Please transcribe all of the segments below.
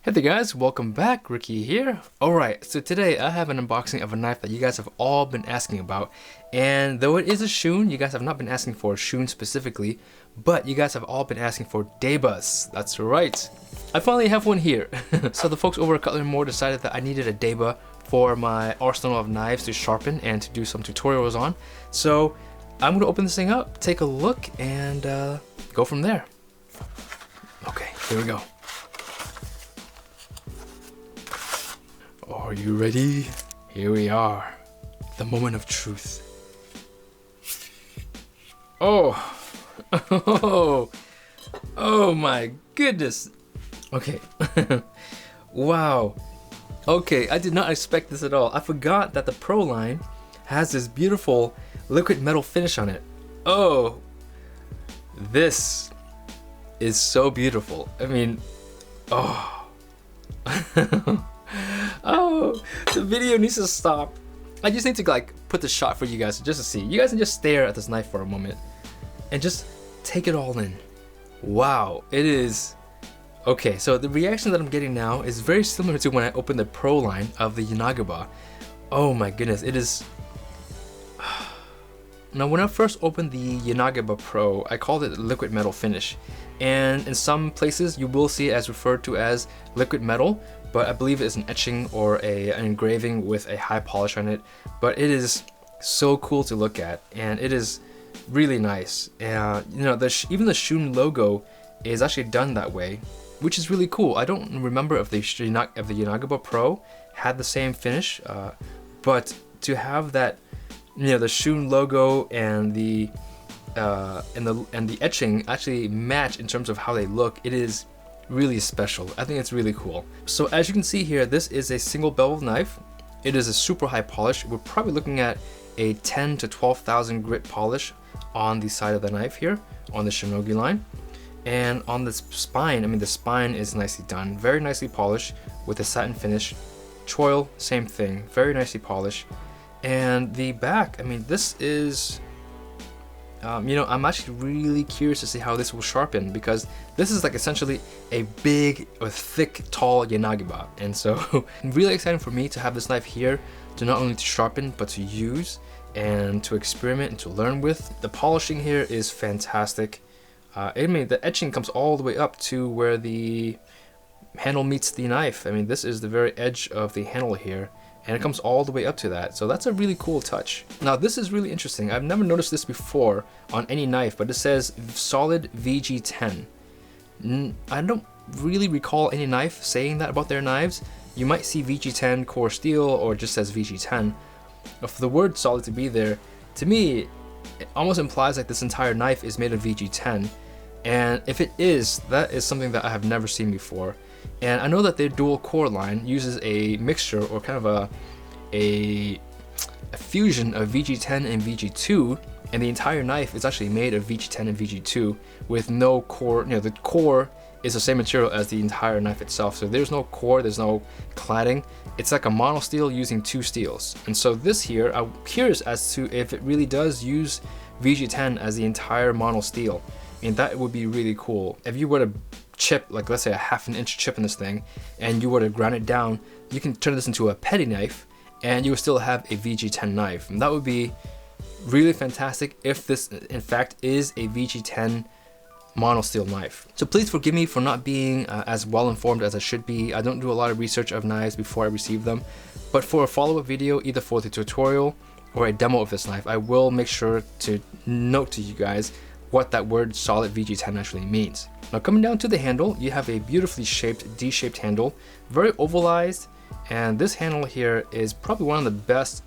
Hey there guys, welcome back, Ricky here. Alright, so today I have an unboxing of a knife that you guys have all been asking about. And though it is a Shun, you guys have not been asking for a Shun specifically, but you guys have all been asking for Debas. That's right. I finally have one here. So the folks over at Cutlery More decided that I needed a Deba for my arsenal of knives to sharpen and to do some tutorials on. So I'm going to open this thing up, take a look, and go from there. Okay, here we go. Are you ready? Here we are. The moment of truth. Oh. Oh my goodness. Okay. Wow. Okay, I did not expect this at all. I forgot that the Pro line has this beautiful liquid metal finish on it. Oh. This is so beautiful. I mean, oh. Oh, the video needs to stop. I just need to like put the shot for you guys just to see. You guys can just stare at this knife for a moment and just take it all in. Wow, it is. Okay, so the reaction that I'm getting now is very similar to when I opened the Pro line of the Yanagaba. Oh my goodness, it is. Now when I first opened the Yanagaba Pro, I called it liquid metal finish. And in some places you will see it as referred to as liquid metal, but I believe it's an etching or an engraving with a high polish on it. But it is so cool to look at, and it is really nice. You know, even the Shun logo is actually done that way, which is really cool. I don't remember if the Yanagaba Pro had the same finish, but to have that, you know, the Shun logo and the etching actually match in terms of how they look, it is really special. I think it's really cool. So as you can see here, this is a single bevel knife. It is a super high polish. We're probably looking at a 10 to 12,000 grit polish on the side of the knife here on the Shinogi line. And on the spine, I mean, the spine is nicely done, very nicely polished with a satin finish. Choil, same thing, very nicely polished. And the back, I mean, this is you know, I'm actually really curious to see how this will sharpen, because this is like essentially a big or thick, tall Yanagaba. And so really exciting for me to have this knife here to not only to sharpen, but to use and to experiment and to learn with. The polishing here is fantastic. I mean, the etching comes all the way up to where the handle meets the knife. I mean, this is the very edge of the handle here, and it comes all the way up to that. So that's a really cool touch. Now this is really interesting. I've never noticed this before on any knife, but it says solid VG10. I don't really recall any knife saying that about their knives. You might see VG10 core steel or just says VG10. But for the word solid to be there, to me, it almost implies like this entire knife is made of VG10. And if it is, that is something that I have never seen before. And I know that their dual core line uses a mixture or kind of a fusion of VG10 and VG2, and the entire knife is actually made of VG10 and VG2 with no core. You know, the core is the same material as the entire knife itself, so there's no core, there's no cladding. It's like a mono steel using two steels. And so this here, I'm curious as to if it really does use VG10 as the entire mono steel. And that would be really cool. If you were to chip, like let's say a 1/2 inch chip in this thing, and you were to grind it down, you can turn this into a petty knife and you would still have a VG10 knife. And that would be really fantastic if this in fact is a VG10 mono steel knife. So please forgive me for not being as well informed as I should be. I don't do a lot of research of knives before I receive them, but for a follow-up video, either for the tutorial or a demo of this knife, I will make sure to note to you guys what that word solid VG10 actually means. Now coming down to the handle, you have a beautifully shaped D-shaped handle, very ovalized, and this handle here is probably one of the best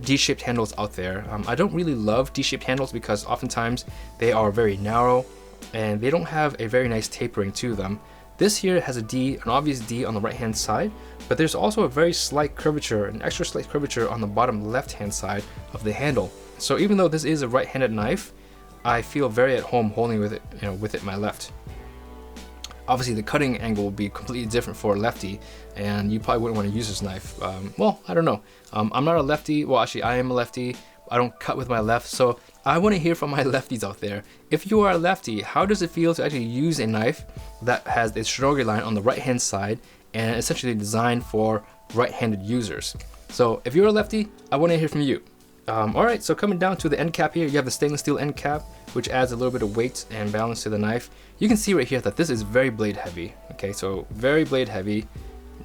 D-shaped handles out there. I don't really love D-shaped handles because oftentimes they are very narrow and they don't have a very nice tapering to them. This here has an obvious D on the right hand side, but there's also a very slight curvature, an extra slight curvature on the bottom left hand side of the handle. So even though this is a right-handed knife, I feel very at home holding with it, you know, with it in my left. Obviously the cutting angle will be completely different for a lefty, and you probably wouldn't want to use this knife. Well, I don't know. I'm not a lefty. Well, actually I am a lefty. I don't cut with my left. So I want to hear from my lefties out there. If you are a lefty, how does it feel to actually use a knife that has a shinogi line on the right hand side and essentially designed for right-handed users? So if you're a lefty, I want to hear from you. Alright, so coming down to the end cap here, you have the stainless steel end cap, which adds a little bit of weight and balance to the knife. You can see right here that this is very blade heavy. Okay, so very blade heavy.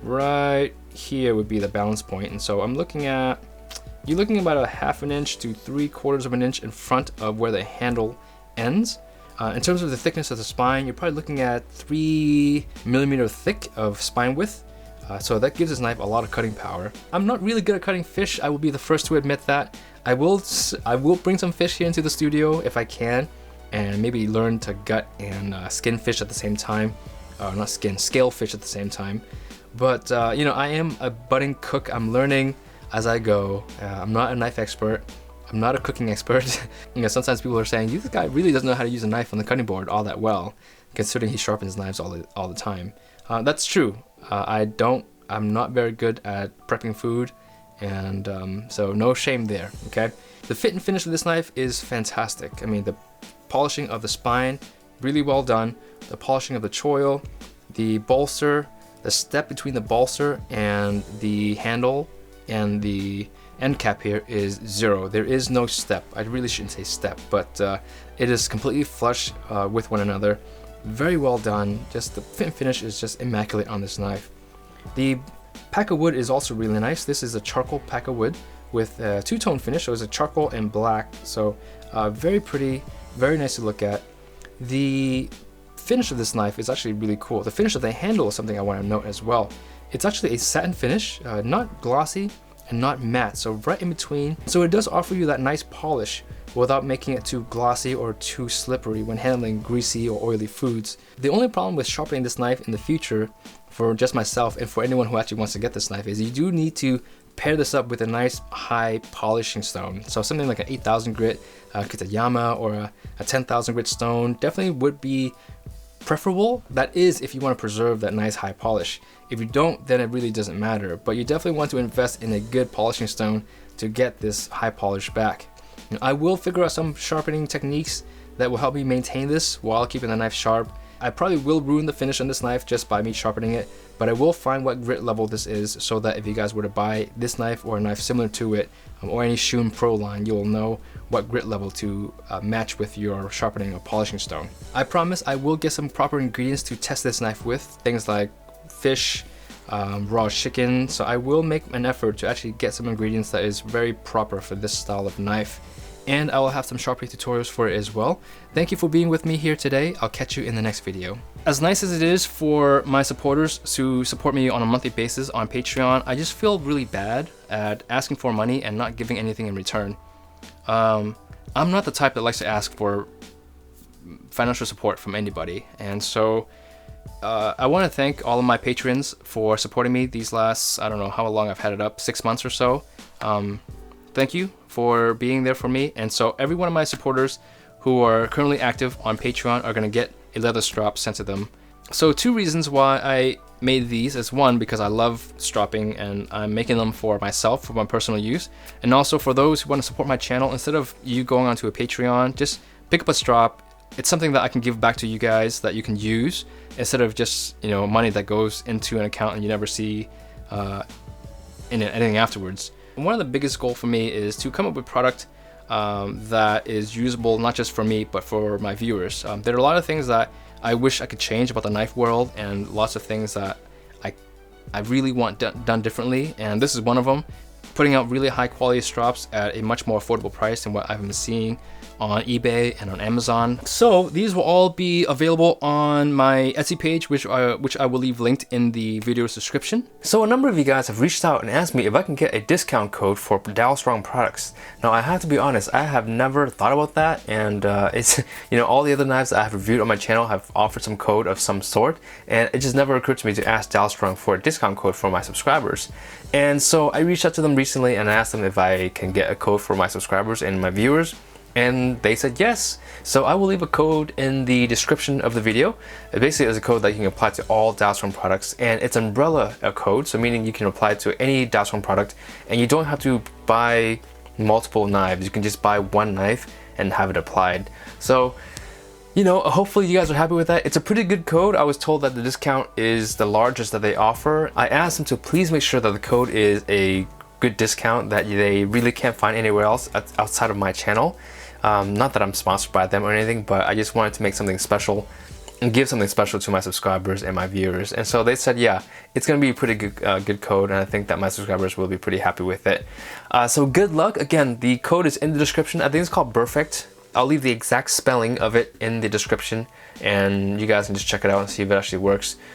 Right here would be the balance point, and so you're looking about a 1/2 inch to 3/4 of an inch in front of where the handle ends. In terms of the thickness of the spine, you're probably looking at 3mm thick of spine width. So that gives this knife a lot of cutting power. I'm not really good at cutting fish. I will be the first to admit that. I will bring some fish here into the studio if I can, and maybe learn to gut and skin fish at the same time. Not skin, scale fish at the same time. But you know, I am a budding cook. I'm learning as I go. I'm not a knife expert. I'm not a cooking expert. You know, sometimes people are saying, this guy really doesn't know how to use a knife on the cutting board all that well, considering he sharpens knives all the time. That's true. I'm not very good at prepping food, and so no shame there, okay? The fit and finish of this knife is fantastic. I mean, the polishing of the spine, really well done. The polishing of the choil, the bolster, the step between the bolster and the handle and the end cap here is 0. There is no step. I really shouldn't say step, but it is completely flush with one another. Very well done. Just the fit and finish is just immaculate on this knife. The Peckerwood is also really nice. This is a charcoal Peckerwood with a two-tone finish, so it's a charcoal and black. So very pretty, very nice to look at. The finish of this knife is actually really cool. The finish of the handle is something I want to note as well. It's actually a satin finish, not glossy and not matte, so right in between. So it does offer you that nice polish without making it too glossy or too slippery when handling greasy or oily foods. The only problem with sharpening this knife in the future, for just myself and for anyone who actually wants to get this knife, is you do need to pair this up with a nice high polishing stone. So something like an 8,000 grit Kitayama or a 10,000 grit stone definitely would be preferable. That is if you want to preserve that nice high polish. If you don't, then it really doesn't matter, but you definitely want to invest in a good polishing stone to get this high polish back. I will figure out some sharpening techniques that will help me maintain this while keeping the knife sharp. I probably will ruin the finish on this knife just by me sharpening it, but I will find what grit level this is so that if you guys were to buy this knife or a knife similar to it, or any Shun Pro line, you will know what grit level to match with your sharpening or polishing stone. I promise I will get some proper ingredients to test this knife with, things like fish, raw chicken, so I will make an effort to actually get some ingredients that is very proper for this style of knife. And I will have some sharpening tutorials for it as well. Thank you for being with me here today. I'll catch you in the next video. As nice as it is for my supporters to support me on a monthly basis on Patreon, I just feel really bad at asking for money and not giving anything in return. I'm not the type that likes to ask for financial support from anybody, and so I want to thank all of my patrons for supporting me these last, I don't know how long I've had it up, 6 months or so. Thank you for being there for me. And so every one of my supporters who are currently active on Patreon are going to get a leather strap sent to them. So 2 reasons why I made these is, 1, because I love stropping and I'm making them for myself, for my personal use, and also for those who want to support my channel. Instead of you going onto a Patreon, just pick up a strap. It's something that I can give back to you guys that you can use instead of just, you know, money that goes into an account and you never see anything afterwards. One of the biggest goals for me is to come up with product that is usable not just for me but for my viewers. There are a lot of things that I wish I could change about the knife world, and lots of things that I really want done differently, and this is one of them. Putting out really high quality straps at a much more affordable price than what I've been seeing on eBay and on Amazon. So these will all be available on my Etsy page, which I will leave linked in the video's description. So a number of you guys have reached out and asked me if I can get a discount code for Dalstrong products. Now I have to be honest, I have never thought about that, and it's, you know, all the other knives that I have reviewed on my channel have offered some code of some sort, and it just never occurred to me to ask Dalstrong for a discount code for my subscribers. And so I reached out to them recently and asked them if I can get a code for my subscribers and my viewers, and they said yes. So I will leave a code in the description of the video. It basically is a code that you can apply to all Dalstrong products, and it's umbrella code, so meaning you can apply it to any Dalstrong product and you don't have to buy multiple knives. You can just buy one knife and have it applied. So, you know, hopefully you guys are happy with that. It's a pretty good code. I was told that the discount is the largest that they offer. I asked them to please make sure that the code is a good discount that they really can't find anywhere else outside of my channel. Not that I'm sponsored by them or anything, but I just wanted to make something special and give something special to my subscribers and my viewers. And so they said, yeah, it's gonna be a pretty good code, and I think that my subscribers will be pretty happy with it. So good luck. Again, the code is in the description. I think it's called Perfect. I'll leave the exact spelling of it in the description, and you guys can just check it out and see if it actually works.